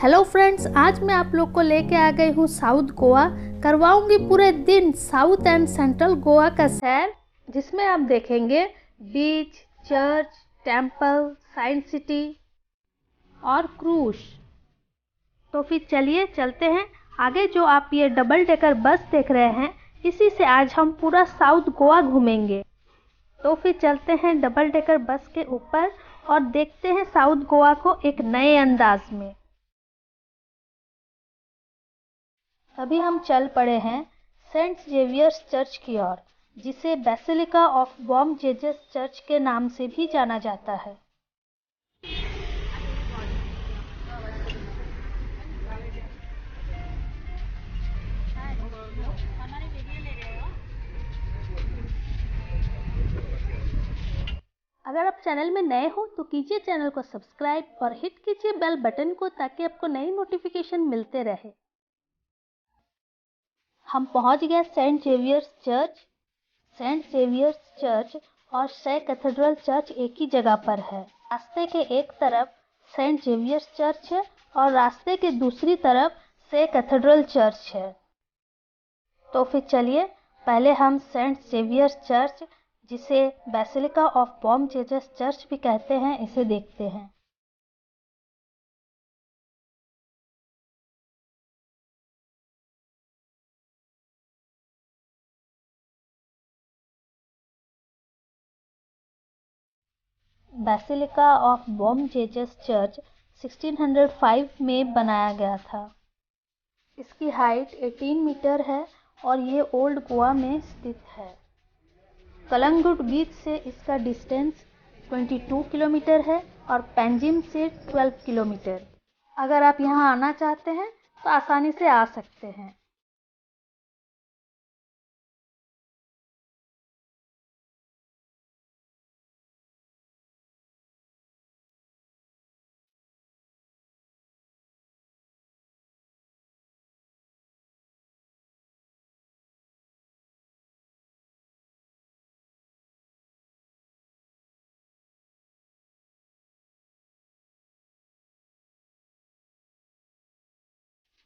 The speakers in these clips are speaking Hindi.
हेलो फ्रेंड्स, आज मैं आप लोग को लेके आ गई हूँ साउथ गोवा। करवाऊंगी पूरे दिन साउथ एंड सेंट्रल गोवा का सैर, जिसमें आप देखेंगे बीच, चर्च, टेंपल, साइंस सिटी और क्रूज। तो फिर चलिए चलते हैं आगे। जो आप ये डबल डेकर बस देख रहे हैं, इसी से आज हम पूरा साउथ गोवा घूमेंगे। तो फिर चलते हैं डबल डेकर बस के ऊपर और देखते हैं साउथ गोवा को एक नए अंदाज में। अभी हम चल पड़े हैं सेंट जेवियर्स चर्च की ओर, जिसे basilica of Baum Jesus church के नाम से भी जाना जाता है। अगर आप चैनल में नए हो तो कीजिए चैनल को सब्सक्राइब और हिट कीजिए बेल बटन को, ताकि आपको नई नोटिफिकेशन मिलते रहे। हम पहुंच गए Saint Xavier's Church. Saint Xavier's Church और से कैथेड्रल चर्च एक ही जगह पर है। रास्ते के एक तरफ सेंट जेवियर्स चर्च है और रास्ते के दूसरी तरफ से कैथेड्रल चर्च है। तो फिर चलिए पहले हम सेंट जेवियर्स चर्च, जिसे basilica of Baum Jesus church भी कहते हैं, इसे देखते हैं। Basilica of Baum Jesus church 1605 में बनाया गया था। इसकी हाइट 18 मीटर है और ये ओल्ड गोवा में स्थित है। कलंगुट बीच से इसका डिस्टेंस 22 किलोमीटर है और पेंजिम से 12 किलोमीटर। अगर आप यहाँ आना चाहते हैं तो आसानी से आ सकते हैं।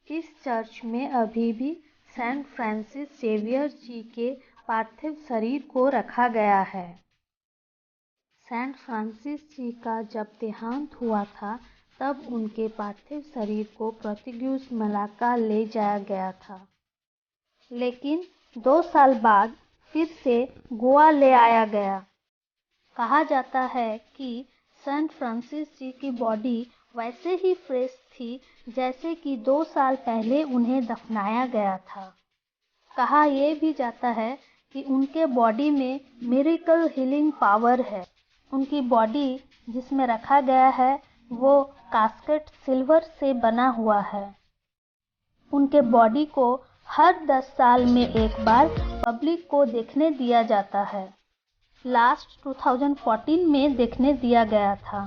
इस चर्च में अभी भी सेंट फ्रांसिस जेवियर जी के पार्थिव शरीर को रखा गया है। सेंट फ्रांसिस जी का जब देहांत हुआ था, तब उनके पार्थिव शरीर को पोर्तुगीज मलाक्का ले जाया गया था, लेकिन 2 साल बाद फिर से गोवा ले आया गया। कहा जाता है कि सेंट फ्रांसिस जी की बॉडी वैसे ही फ्रेश थी जैसे कि 2 साल पहले उन्हें दफनाया गया था। कहा यह भी जाता है कि उनके बॉडी में मिरेकल हीलिंग पावर है। उनकी बॉडी जिसमें रखा गया है वो कास्केट सिल्वर से बना हुआ है। उनके बॉडी को हर 10 साल में एक बार पब्लिक को देखने दिया जाता है। लास्ट 2014 में देखने दिया गया था।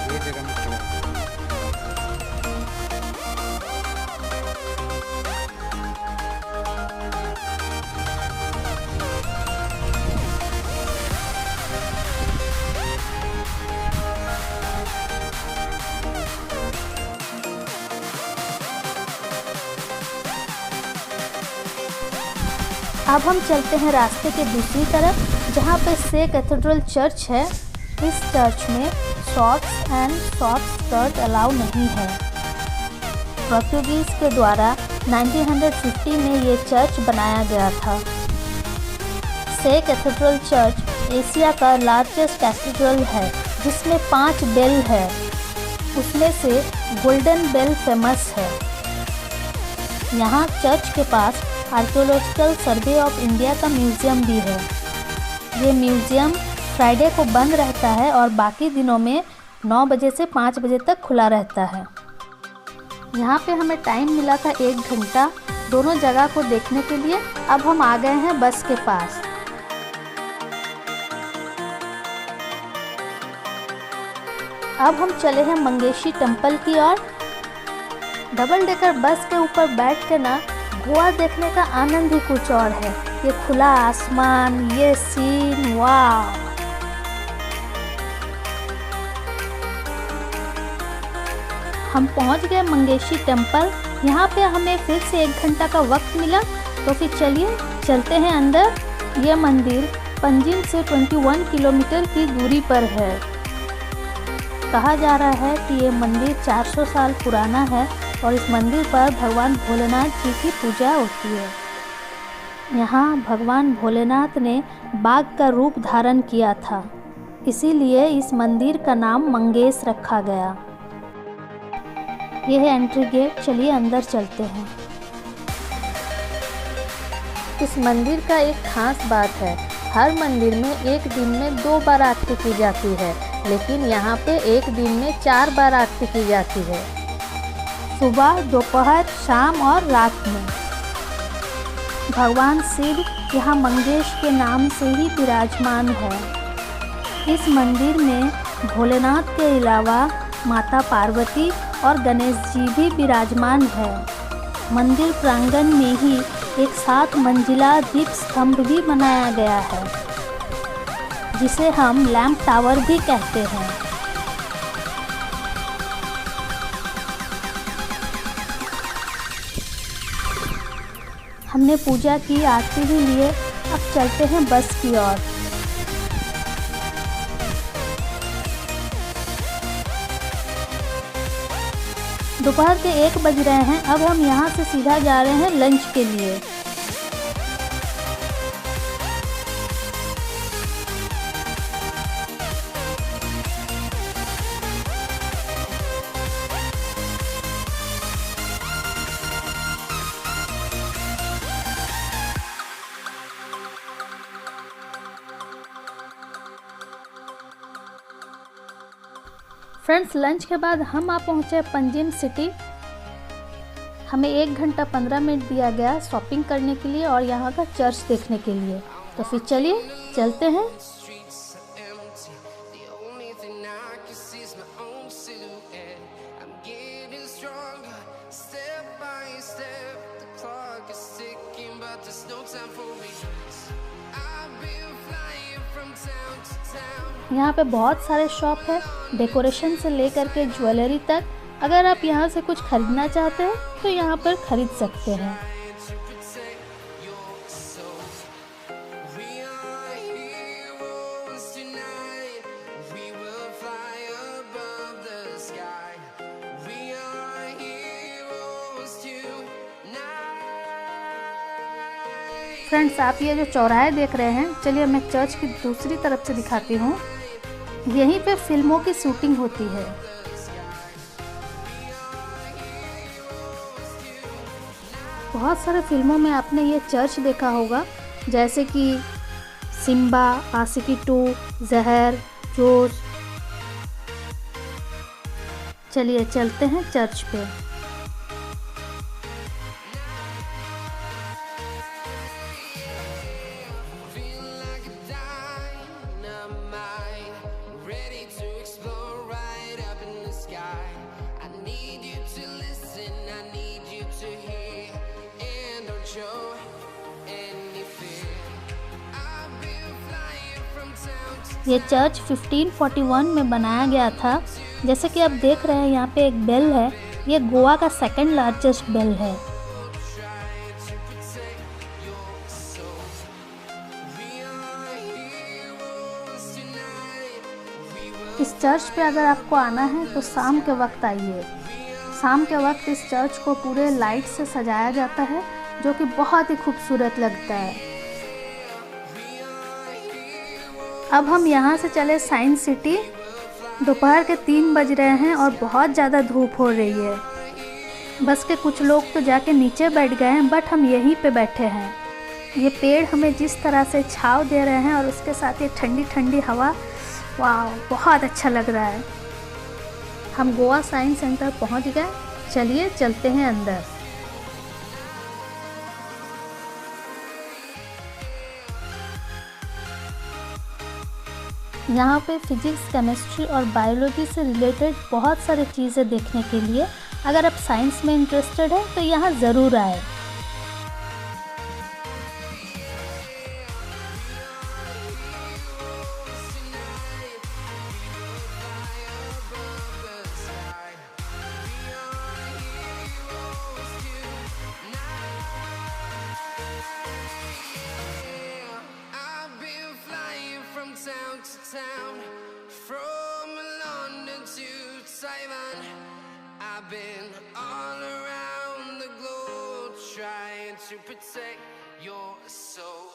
ये जगह में खड़ा है। अब हम चलते हैं रास्ते के दूसरी तरफ, जहाँ पे से कैथेड्रल चर्च है। इस चर्च में shorts and short skirt allow नहीं है। पोर्तुगीज के द्वारा 1950 में ये चर्च बनाया गया था। से कैथेड्रल चर्च एशिया का लार्जेस्ट कैथेड्रल है, जिसमें 5 बेल है। उसमें से गोल्डन बेल फेमस है। यहाँ चर्च के पास आर्कियोलॉजिकल सर्वे ऑफ इंडिया का म्यूजियम भी है। ये म्यूज़ियम फ्राइडे को बंद रहता है और बाकी दिनों में 9 बजे से 5 बजे तक खुला रहता है। यहाँ पे हमें टाइम मिला था 1 घंटा दोनों जगह को देखने के लिए। अब हम आ गए हैं बस के पास। अब हम चले हैं मंगेशी टेम्पल की ओर। डबल डेकर बस के ऊपर बैठ के ना गोवा देखने का आनंद ही कुछ और है। ये खुला आसमान, ये सीन, वाह। हम पहुंच गए मंगेशी टेम्पल। यहाँ पे हमें फिर से 1 घंटा का वक्त मिला, तो फिर चलिए चलते हैं अंदर। ये मंदिर पंजिम से 21 किलोमीटर की दूरी पर है। कहा जा रहा है कि ये मंदिर 400 साल पुराना है और इस मंदिर पर भगवान भोलेनाथ जी की पूजा होती है। यहाँ भगवान भोलेनाथ ने बाघ का रूप धारण किया था, इसीलिए इस मंदिर का नाम मंगेश रखा गया। यह है एंट्री गेट, चलिए अंदर चलते हैं। इस मंदिर का एक खास बात है, हर मंदिर में एक दिन में 2 बार आरती की जाती है, लेकिन यहाँ पे एक दिन में 4 बार आरती की जाती है, सुबह, दोपहर, शाम और रात में। भगवान शिव यहाँ मंगेश के नाम से ही विराजमान है। इस मंदिर में भोलेनाथ के अलावा माता पार्वती और गणेश जी भी विराजमान है। मंदिर प्रांगण में ही एक 7 मंजिला दीप स्तंभ भी बनाया गया है, जिसे हम लैंप टावर भी कहते हैं। हमने पूजा की, आरती भी लिए। अब चलते हैं बस की ओर। दोपहर के 1 बज रहे हैं। अब हम यहाँ से सीधा जा रहे हैं लंच के लिए। फ्रेंड्स, लंच के बाद हम आ पहुँचे पंजिम सिटी। हमें 1 घंटा 15 मिनट दिया गया शॉपिंग करने के लिए और यहाँ का चर्च देखने के लिए। तो फिर चलिए चलते हैं। यहाँ पे बहुत सारे शॉप है, डेकोरेशन से लेकर के ज्वेलरी तक। अगर आप यहाँ से कुछ खरीदना चाहते हैं तो यहाँ पर खरीद सकते हैं। फ्रेंड्स, आप ये जो चौराहे देख रहे हैं, चलिए मैं चर्च की दूसरी तरफ से दिखाती हूँ। यहीं पे फिल्मों की शूटिंग होती है। बहुत सारे फिल्मों में आपने ये चर्च देखा होगा, जैसे कि सिम्बा, आशिकी 2, जहर, जोश। चलिए चलते हैं चर्च पे। ये चर्च 1541 में बनाया गया था। जैसे कि आप देख रहे हैं, यहाँ पे एक बेल है। ये गोवा का 2nd लार्जेस्ट बेल है। इस चर्च पे अगर आपको आना है तो शाम के वक्त आइए। शाम के वक्त इस चर्च को पूरे लाइट से सजाया जाता है, जो कि बहुत ही खूबसूरत लगता है। अब हम यहाँ से चले साइंस सिटी। दोपहर के 3 बज रहे हैं और बहुत ज़्यादा धूप हो रही है। बस के कुछ लोग तो जाके नीचे बैठ गए हैं, बट हम यहीं पे बैठे हैं। ये पेड़ हमें जिस तरह से छाँव दे रहे हैं और उसके साथ ये ठंडी ठंडी हवा, वाह बहुत अच्छा लग रहा है। हम गोवा साइंस सेंटर पहुंच गए। चलिए चलते हैं अंदर। यहाँ पे फिजिक्स, केमिस्ट्री और बायोलॉजी से रिलेटेड बहुत सारी चीज़ें देखने के लिए, अगर आप साइंस में इंटरेस्टेड है तो यहाँ ज़रूर आए। Town, from London to Taiwan, I've been all around the globe trying to protect your soul.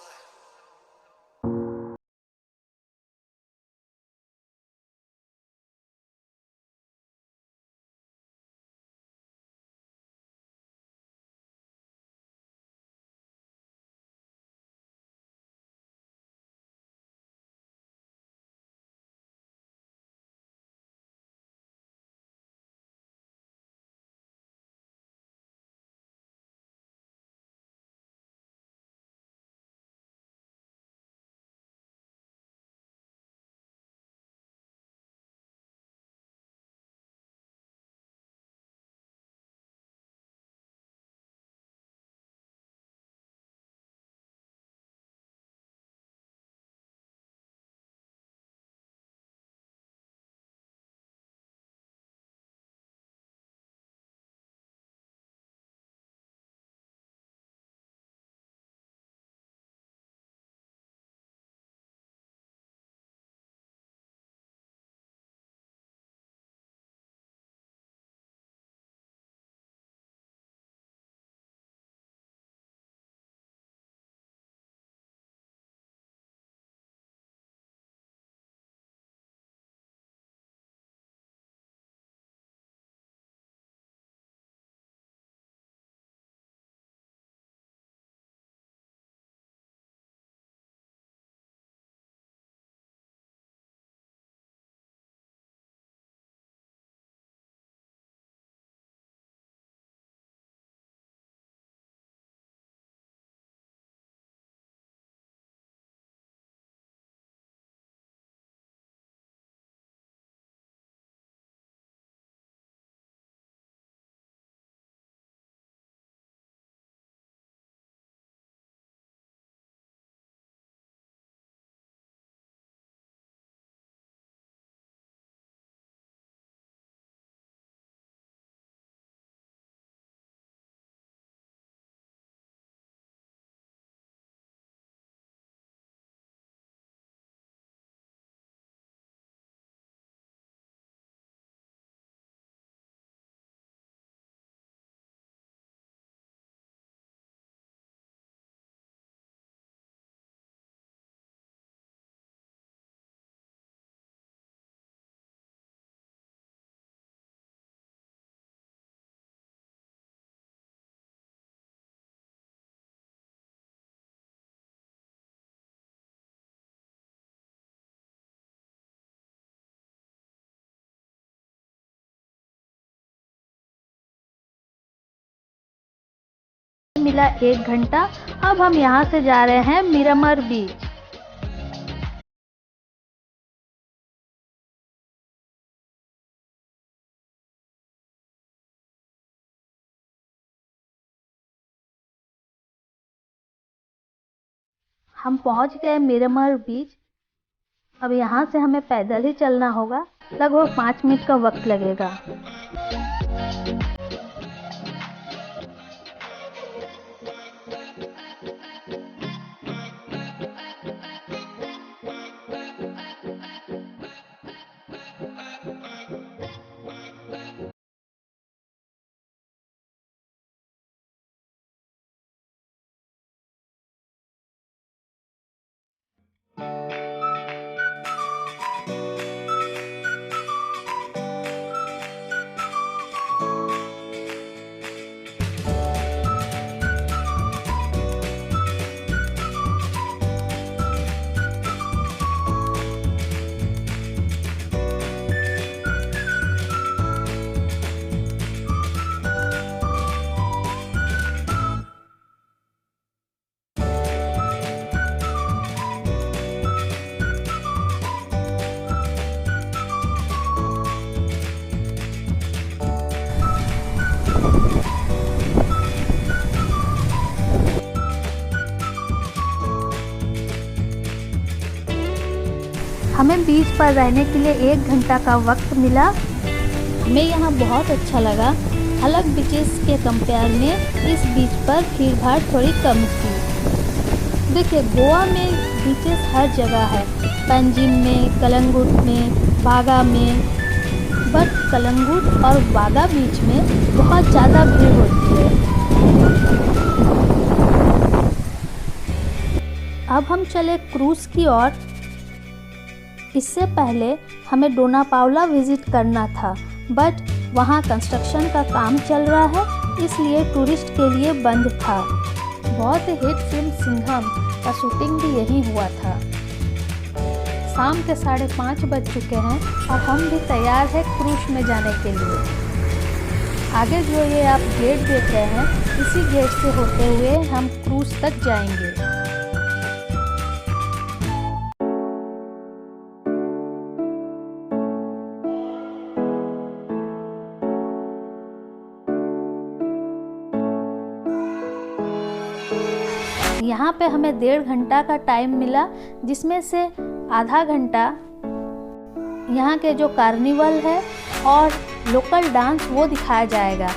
मिला 1 घंटा। अब हम यहाँ से जा रहे हैं मिरामर बीच। हम पहुँच गए मिरामर बीच। अब यहाँ से हमें पैदल ही चलना होगा। लगभग 5 मिनट का वक्त लगेगा। हमें बीच पर रहने के लिए 1 घंटा का वक्त मिला। हमें यहाँ बहुत अच्छा लगा। अलग बीचेस के कंपेयर में इस बीच पर भीड़ भाड़ थोड़ी कम थी। देखिए, गोवा में बीचेस हर जगह है, पंजिम में, कलंगुट में, बागा में, बट कलंगुट और बागा बीच में बहुत ज़्यादा भीड़ होती है। अब हम चले क्रूज़ की ओर। इससे पहले हमें डोना पावला विज़िट करना था, बट वहाँ कंस्ट्रक्शन का काम चल रहा है, इसलिए टूरिस्ट के लिए बंद था। बहुत हिट फिल्म सिंघम का शूटिंग भी यहीं हुआ था। शाम के 5:30 बज चुके हैं और हम भी तैयार हैं क्रूज़ में जाने के लिए। आगे जो ये आप गेट देख रहे हैं, इसी गेट से होते हुए हम क्रूज़ तक जाएंगे। यहाँ पे हमें 1.5 घंटा का टाइम मिला, जिसमें से आधा घंटा यहाँ के जो कार्निवल है और लोकल डांस वो दिखाया जाएगा।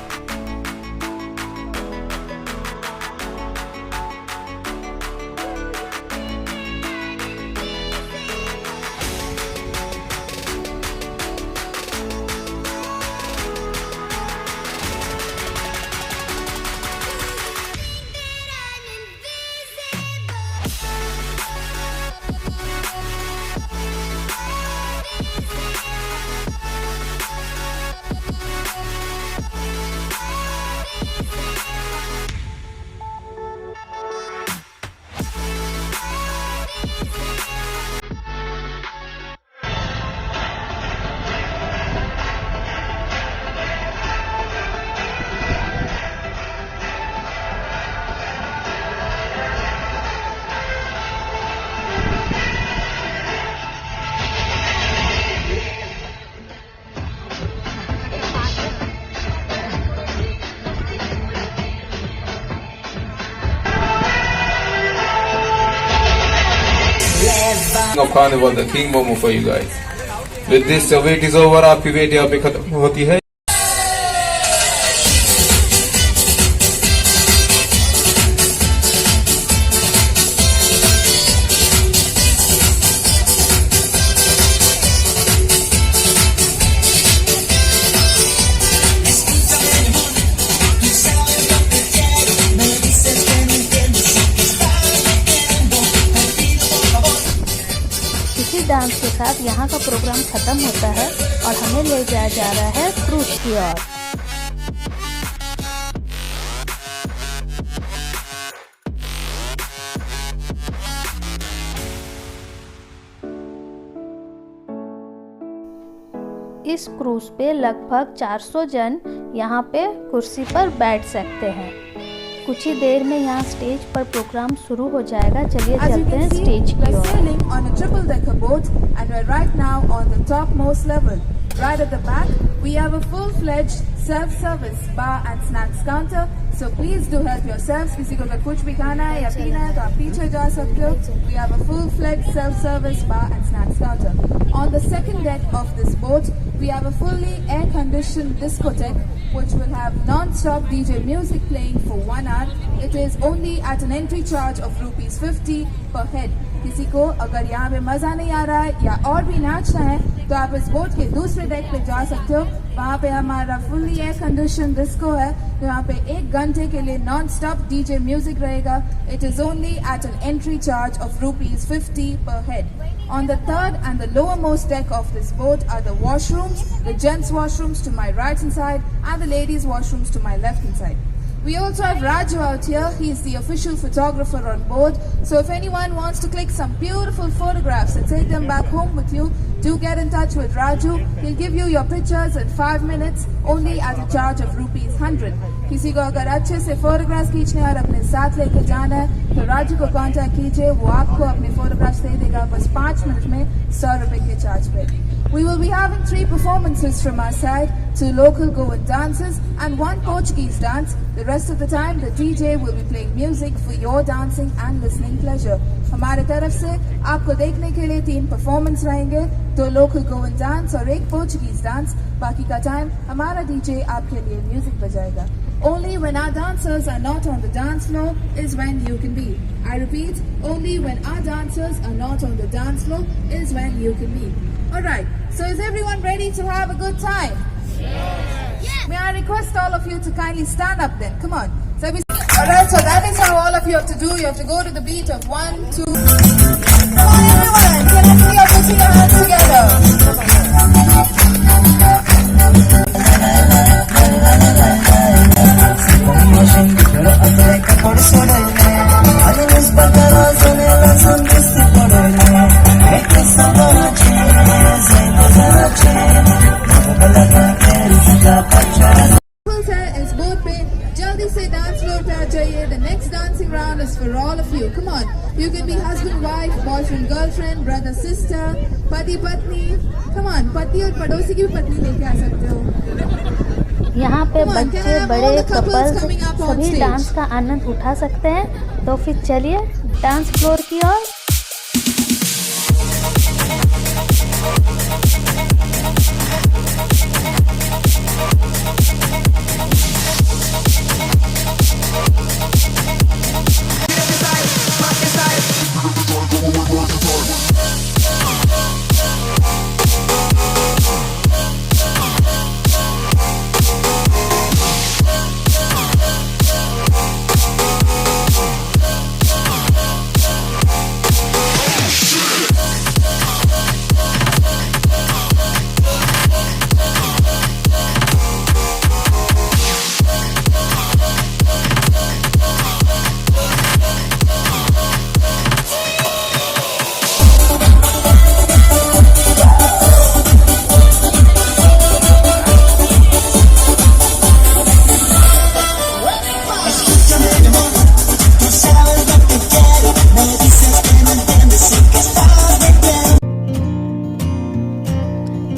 of Carnival, the king momo for you guys. With this, the wait is over. आपकी वेट यहाँ पे खत्म होती है। डांस के साथ यहाँ का प्रोग्राम खत्म होता है और हमें ले जाया जा रहा है क्रूज़ की ओर। इस क्रूज़ पे लगभग 400 जन यहाँ पे कुर्सी पर बैठ सकते हैं। कुछ ही देर में यहाँ स्टेज पर प्रोग्राम शुरू हो जाएगा। चलिए चलते हैं स्टेज की ओर। Sailing on a triple decker boat and we're right now on the topmost level. Right at the back, we have a full-fledged self-service bar and snacks counter. So please do help yourselves. किसी को अगर कुछ भी खाना है या पीना है तो आप पीछे जा सकते हो. We have a full-fledged self-service bar and snacks counter. On the second deck of this boat, we have a fully air-conditioned discotheque which will have non-stop DJ music playing for 1 hour. It is only at an entry charge of ₹50 per head. किसी को अगर यहाँ पे मजा नहीं आ रहा है या और भी नाचना है तो आप इस बोट के दूसरे डेक पे जा सकते हो. वहाँ पे हमारा फुल्ली एयर कंडीशन डिस्को है. यहाँ पे 1 घंटे के लिए नॉन स्टॉप डीजे म्यूजिक रहेगा. It is only at an entry charge of ₹50 per head. On the third and the lowermost deck of this boat are the washrooms, the gents washrooms to my right hand side and the ladies washrooms to my left hand side. We also have Raju out here. He is the official photographer on board. So if anyone wants to click some beautiful photographs and take them back home with you, do get in touch with Raju. He'll give you your pictures in 5 minutes only at a charge of ₹100. किसी को अगर अच्छे से फोटोग्राफ्स खींचने और अपने साथ लेके जाना है तो राजू को कांटेक्ट कीजिए. वो आपको अपने फोटोग्राफ्स दे देगा बस 5 मिनट में ₹100 के चार्ज पे. We will be having 3 performances from our side, 2 local Goan dances and 1 Portuguese dance. The rest of the time, the DJ will be playing music for your dancing and listening pleasure. हमारे तरफ से आपको देखने के लिए 3 परफॉर्मेंस रहेंगे, 2 लोकल गोवन डांस और 1 पोर्चुगीज डांस। बाकी का टाइम हमारा डीजे आपके लिए music बजाएगा। Only when our dancers are not on the dance floor is when you can be. I repeat, only when our dancers are not on the dance floor is when you can be. Alright, so is everyone ready to have a good time? Yes. May I request all of you to kindly stand up then? Come on. Alright, so that is how all of you have to do. You have to go to the beat of 1, 2. Come on everyone, can I see you putting your hands together? Is boat पे जल्दी से डांस फ्लोर पे आ जाइए। The next dancing round is for all of you. Come on, you can be husband, wife, boyfriend, girlfriend, brother, sister, पति पत्नी। Come on, पति और पड़ोसी की भी पत्नी लेके आ सकते हो। यहाँ पे बच्चे बड़े कपल्स सभी डांस का आनंद उठा सकते हैं। तो फिर चलिए डांस फ्लोर की ओर।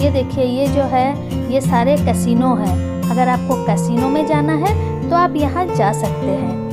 ये देखिए, ये जो है ये सारे कैसीनो है। अगर आपको कैसीनो में जाना है तो आप यहाँ जा सकते हैं।